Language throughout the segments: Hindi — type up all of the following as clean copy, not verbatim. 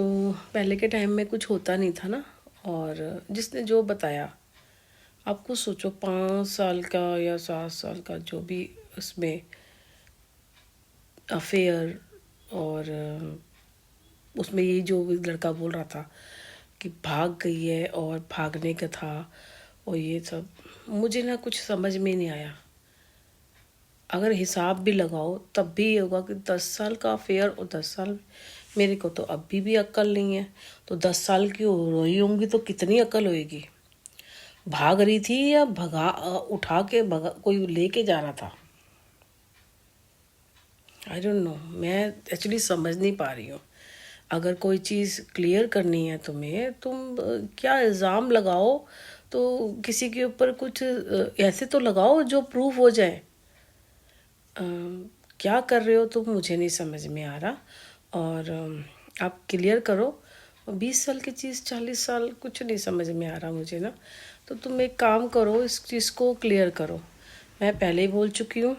तो पहले के टाइम में कुछ होता नहीं था ना, और जिसने जो बताया, आपको सोचो 5 साल का या 7 साल का जो भी उसमें अफेयर, और उसमें यही जो लड़का बोल रहा था कि भाग गई है और भागने का था, और ये सब मुझे ना कुछ समझ में नहीं आया। अगर हिसाब भी लगाओ तब भी ये होगा कि 10 साल का अफेयर और 10 साल, मेरे को तो अभी भी अक्ल नहीं है, तो 10 साल की हो रही होंगी तो कितनी अक्ल होएगी। भाग रही थी या भगा उठा के भगा कोई लेके जा रहा था, आई डोंट नो। मैं एक्चुअली समझ नहीं पा रही हूँ। अगर कोई चीज़ क्लियर करनी है तुम्हें, तुम क्या इल्ज़ाम लगाओ तो किसी के ऊपर कुछ ऐसे तो लगाओ जो प्रूफ हो जाए। क्या कर रहे हो तुम, मुझे नहीं समझ में आ रहा। और आप क्लियर करो। 20 साल की चीज़ 40 साल कुछ नहीं समझ में आ रहा मुझे ना। तो तुम एक काम करो, इस चीज़ को क्लियर करो। मैं पहले ही बोल चुकी हूँ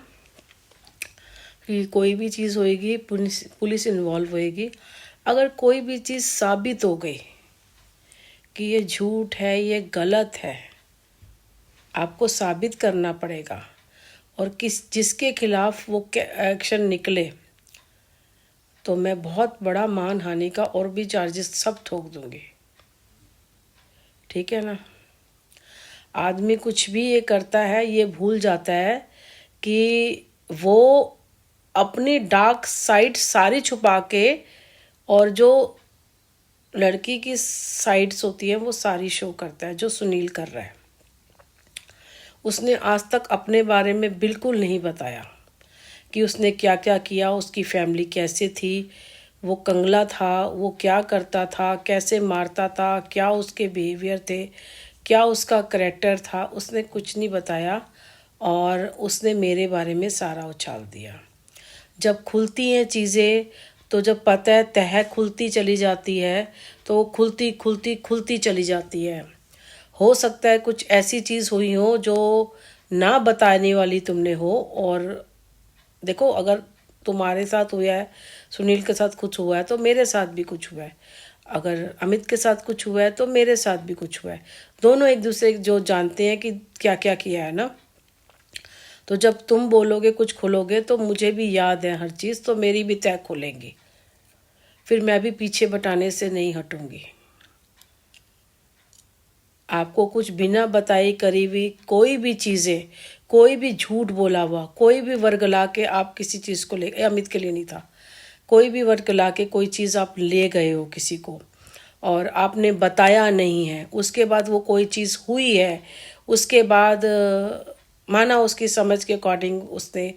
कि कोई भी चीज़ होएगी पुलिस इन्वॉल्व होएगी। अगर कोई भी चीज़ साबित हो गई कि ये झूठ है, ये गलत है, आपको साबित करना पड़ेगा। और जिसके खिलाफ वो एक्शन निकले तो मैं बहुत बड़ा मानहानि का और भी चार्जेस सब ठोक दूंगी। ठीक है ना। आदमी कुछ भी ये करता है, ये भूल जाता है कि वो अपनी डार्क साइड सारी छुपा के, और जो लड़की की साइड्स होती है वो सारी शो करता है, जो सुनील कर रहा है। उसने आज तक अपने बारे में बिल्कुल नहीं बताया कि उसने क्या क्या किया, उसकी फैमिली कैसे थी, वो कंगला था, वो क्या करता था, कैसे मारता था, क्या उसके बिहेवियर थे, क्या उसका करैक्टर था। उसने कुछ नहीं बताया, और उसने मेरे बारे में सारा उछाल दिया। जब खुलती हैं चीज़ें, तो जब पता है तह खुलती चली जाती है, तो खुलती खुलती खुलती चली जाती है। हो सकता है कुछ ऐसी चीज़ हुई हो जो ना बताने वाली तुमने हो। और देखो, अगर तुम्हारे साथ हुआ है, सुनील के साथ कुछ हुआ है, तो मेरे साथ भी कुछ हुआ है। अगर अमित के साथ कुछ हुआ है तो मेरे साथ भी कुछ हुआ है। दोनों एक दूसरे जो जानते हैं कि क्या क्या किया है ना। तो जब तुम बोलोगे, कुछ खोलोगे, तो मुझे भी याद है हर चीज़, तो मेरी भी तय खोलेंगी। फिर मैं भी पीछे बटाने से नहीं हटूंगी। आपको कुछ बिना बताई करी हुई कोई भी चीज़ें, कोई भी झूठ बोला हुआ, कोई भी वर्गला के आप किसी चीज़ को ले, अमित के लिए नहीं था, कोई भी वर्गला के कोई चीज़ आप ले गए हो किसी को, और आपने बताया नहीं है, उसके बाद वो कोई चीज़ हुई है, उसके बाद माना उसकी समझ के अकॉर्डिंग उसने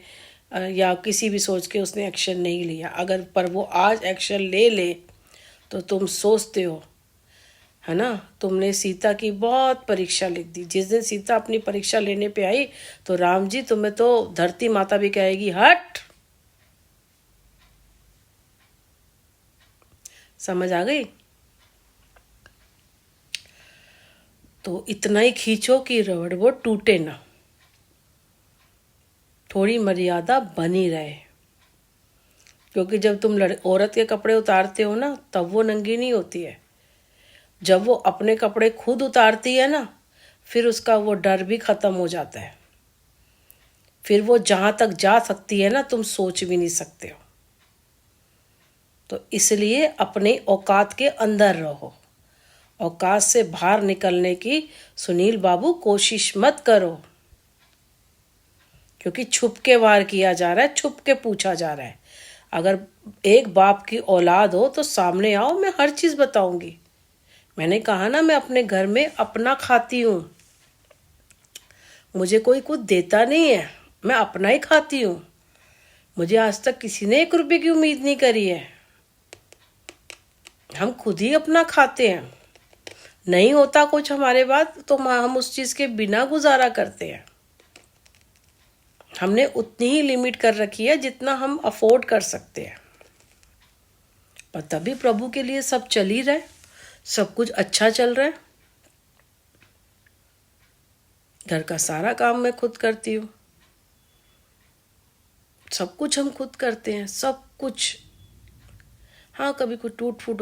या किसी भी सोच के उसने एक्शन नहीं लिया, अगर पर वो आज एक्शन ले ले तो तुम सोचते हो, है ना। तुमने सीता की बहुत परीक्षा लिख दी। जिस दिन सीता अपनी परीक्षा लेने पे आई तो राम जी, तुम्हें तो धरती माता भी कहेगी हट। समझ आ गई। तो इतना ही खींचो कि रबड़ वो टूटे ना, थोड़ी मर्यादा बनी रहे। क्योंकि जब तुम औरत के कपड़े उतारते हो ना, तब वो नंगी नहीं होती है। जब वो अपने कपड़े खुद उतारती है ना, फिर उसका वो डर भी खत्म हो जाता है। फिर वो जहां तक जा सकती है ना, तुम सोच भी नहीं सकते हो। तो इसलिए अपने औकात के अंदर रहो। औकात से बाहर निकलने की सुनील बाबू कोशिश मत करो, क्योंकि छुप के वार किया जा रहा है, छुप के पूछा जा रहा है। अगर एक बाप की औलाद हो तो सामने आओ, मैं हर चीज़ बताऊंगी। मैंने कहा ना, मैं अपने घर में अपना खाती हूँ, मुझे कोई कुछ देता नहीं है, मैं अपना ही खाती हूँ। मुझे आज तक किसी ने 1 रुपये की उम्मीद नहीं करी है। हम खुद ही अपना खाते हैं। नहीं होता कुछ हमारे बाद तो हम उस चीज़ के बिना गुजारा करते हैं। हमने उतनी ही लिमिट कर रखी है जितना हम अफोर्ड कर सकते हैं। पर तभी प्रभु के लिए सब चल ही रहा है, सब कुछ अच्छा चल रहा है। घर का सारा काम मैं खुद करती हूँ, सब कुछ हम खुद करते हैं, सब कुछ। हाँ, कभी कुछ टूट फूट